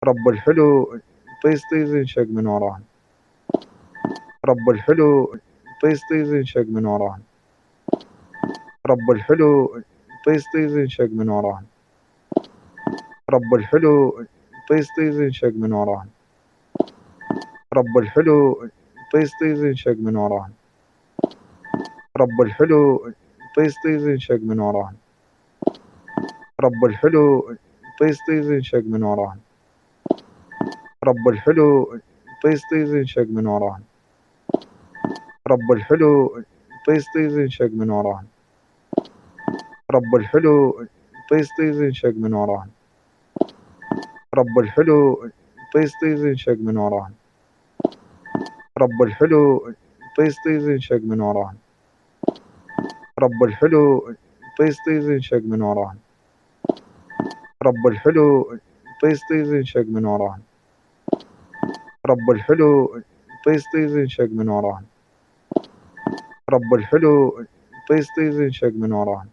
رب الحلو طيز ينشق من وراهن. رب الحلو طيز ينشق من وراهن. رب الحلو طيز ينشق من وراهن. رب الحلو طيز ينشق من وراهن. رب الحلو طيز ينشق من وراهن. رب الحلو طيز ينشق من وراهن. رب الحلو طيز ينشق من وراهن. رب الحلو طيز ينشق من وراهن. رب الحلو طيز ينشق من وراهن. رب الحلو طيز ينشق من وراهن. رب الحلو طيز ينشق من وراهن. رب الحلو طيز ينشق من وراهن. رب الحلو طيز ينشق من وراهن. رب الحلو طيز ينشق من وراهن. رب الحلو طيز ينشق من وراهن. رب الحلو طيز ينشق من وراهن.